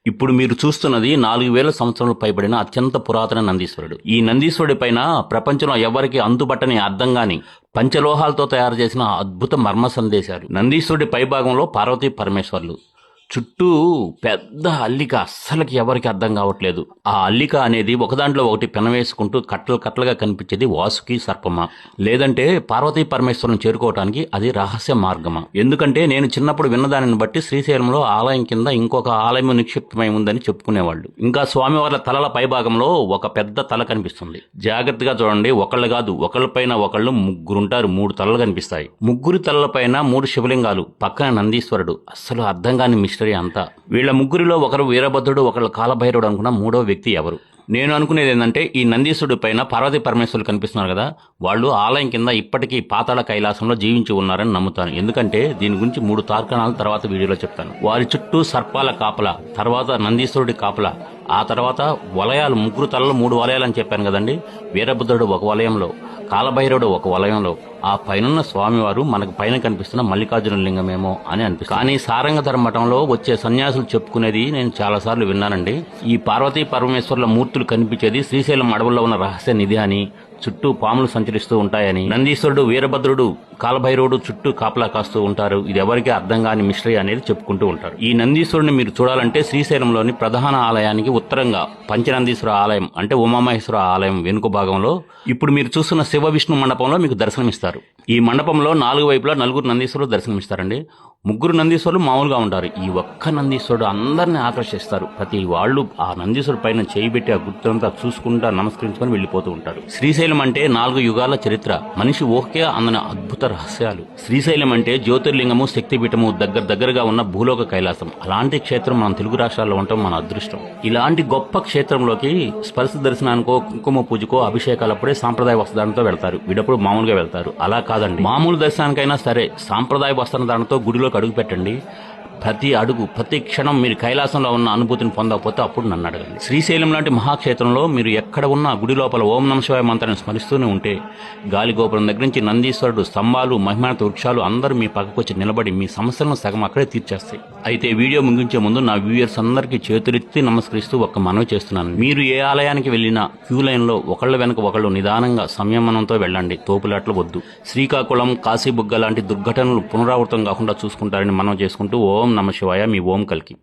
ఇప్పుడు మీరు చూస్తున్నది 4000 సంవత్సరాలు పైబడిన అత్యంత పురాతన నందీశ్వరుడు. ఈ నందీశ్వరుడి పైన ప్రపంచంలో ఎవరికి అంతుబట్టని అర్థం గాని పంచలోహాలతో తయారు చేసిన అద్భుత మర్మ సందేశాలు. నందీశ్వరుడి పైభాగంలో పార్వతీ పరమేశ్వర్లు, చుట్టూ పెద్ద అల్లిక, అస్సలకి ఎవరికి అర్థం కావట్లేదు. ఆ అల్లిక అనేది ఒకదాంట్లో ఒకటి పెనవేసుకుంటూ కట్టలు కట్టలుగా కనిపించేది వాసుకి సర్పమా, లేదంటే పార్వతీ పరమేశ్వరుని చేరుకోవటానికి అది రహస్య మార్గమా? ఎందుకంటే నేను చిన్నప్పుడు విన్నదానిని బట్టి శ్రీశైలంలో ఆలయం కింద ఇంకొక ఆలయం నిక్షిప్తమై ఉందని చెప్పుకునేవాళ్ళు. ఇంకా స్వామివార్ల తలల పైభాగంలో ఒక పెద్ద తల కనిపిస్తుంది. జాగ్రత్తగా చూడండి, ఒకళ్ళు కాదు, ఒకళ్ళపైన ఒకళ్ళు ముగ్గురుంటారు. 3 తలలు కనిపిస్తాయి. ముగ్గురు తలలపైన 3 శివలింగాలు, పక్కన నందీశ్వరుడు. అస్సలు అర్థం కాని మిస్టరీ అంతా. వీళ్ళ ముగ్గురిలో ఒకరు వీరభద్రుడు, ఒకళ్ళు కాలభైరవుడు అనుకున్న 3వ వ్యక్తి ఎవరు? నేను అనుకునేది ఏంటంటే, ఈ నందీశ్వరుడి పైన పార్వతీ పరమేశ్వరులు కనిపిస్తున్నారు కదా, వాళ్ళు ఆలయం కింద ఇప్పటికీ పాతాళ కైలాసంలో జీవించి ఉన్నారని నమ్ముతాను. ఎందుకంటే దీని గురించి 3 తార్కాణాలు తర్వాత వీడియోలో చెప్తాను. వారి చుట్టూ సర్పాల కాపల, తర్వాత నందీశ్వరుడి కాపల, ఆ తర్వాత వలయాలు, ముగ్గురు తలలు 3 వలయాలు అని చెప్పాను కదండి. వీరభద్రుడు ఒక వలయంలో, కాలభైరవుడు ఒక వలయంలో, ఆ పైనున్న స్వామివారు మనకు పైన కనిపిస్తున్న మల్లికార్జున లింగమేమో అని అనిపిస్తుంది. కానీ సారంగధర మఠంలో వచ్చే సన్యాసులు చెప్పుకునేది నేను చాలాసార్లు విన్నానండి. ఈ పార్వతీ పరమేశ్వరుల మూర్తులు కనిపించేది శ్రీశైలం అడవుల్లో ఉన్న రహస్య నిధి అని, చుట్టూ పాములు సంచరిస్తూ ఉంటాయని, నందీశ్వరుడు, వీరభద్రుడు, కాలభైరవుడు చుట్టూ కాపలా కాస్తూ ఉంటారు. ఇది ఎవరికి అర్థం కాని మిస్టరీ అనేది చెప్పుకుంటూ ఉంటారు. ఈ నందీశ్వరుని మీరు చూడాలంటే శ్రీశైలంలోని ప్రధాన ఆలయానికి ఉత్తరంగా పంచనందీశ్వర ఆలయం అంటే ఉమామహేశ్వర ఆలయం వెనుక భాగంలో ఇప్పుడు మీరు చూస్తున్న శివ విష్ణు మండపంలో మీకు దర్శనమిస్తారు. ఈ మండపంలో 4 వైపులా 4 నందీశ్వరులు దర్శనమిస్తారండి. 3 నందీశ్వరులు మామూలుగా ఉంటారు. ఈ ఒక్క నందీశ్వరుడు అందరినీ ఆకర్షిస్తారు. ప్రతి వాళ్ళు ఆ నందీశ్వరుడు పైన చేయబెట్టి ఆ గుర్తంతా చూసుకుంటా నమస్కరించుకొని వెళ్లిపోతూ ఉంటారు. శ్రీశైలం అంటే 4 యుగాల చరిత్ర, మనిషి ఊహకే అందని అద్భుత రహస్యాలు. శ్రీశైలం అంటే జ్యోతిర్లింగము, శక్తిపీఠము దగ్గరగా ఉన్న భూలోక కైలాసం. అలాంటి క్షేత్రం మన తెలుగు రాష్ట్రాల్లో ఉండటం మన అదృష్టం. ఇలాంటి గొప్ప క్షేత్రంలోకి స్పర్శ దర్శనానికో, కుంకుమ పూజకో, అభిషేకాలప్పుడే సాంప్రదాయ వస్త్రధారణతో వెళ్తారు. వీడప్పుడు మామూలుగా వెళ్తారు. అలా కాదండి, మామూలు దర్శనానికైనా సరే సాంప్రదాయ వస్త్రధారణతో గుడిలోకి అడుగు పెట్టండి. ప్రతి అడుగు, ప్రతి క్షణం మీరు కైలాసంలో ఉన్న అనుభూతిని పొందకపోతే అప్పుడు నన్ను అడగండి. శ్రీశైలం లాంటి మహాక్షేత్రంలో మీరు ఎక్కడ ఉన్నా గుడి లోపల ఓం నమః శివాయ మంత్రాన్ని స్మరిస్తూనే ఉంటే గాలిగోపురం దగ్గర నుంచి నందీశ్వరుడు, స్తంభాలు, మహిమానత వృక్షాలు అందరూ మీ పక్కకు వచ్చి నిలబడి మీ సమస్యలను సగం అక్కడే తీర్చేస్తాయి. అయితే వీడియో ముగించే ముందు నా వ్యూయర్స్ అందరికీ చేతులెత్తి నమస్కరిస్తూ ఒక్క మనవి చేస్తున్నాను. మీరు ఏ ఆలయానికి వెళ్ళినా క్యూ లైన్లో ఒకళ్ళ వెనక ఒకళ్ళు నిదానంగా సంయమనంతో వెళ్ళండి. తోపులాట్లు వద్దు. శ్రీకాకుళం, కాశీబుగ్గ లాంటి దుర్ఘటనలు పునరావృతం కాకుండా చూసుకుంటారని మనం చేసుకుంటూ ఓం నమః శివాయ, మీ ఓం కల్కి.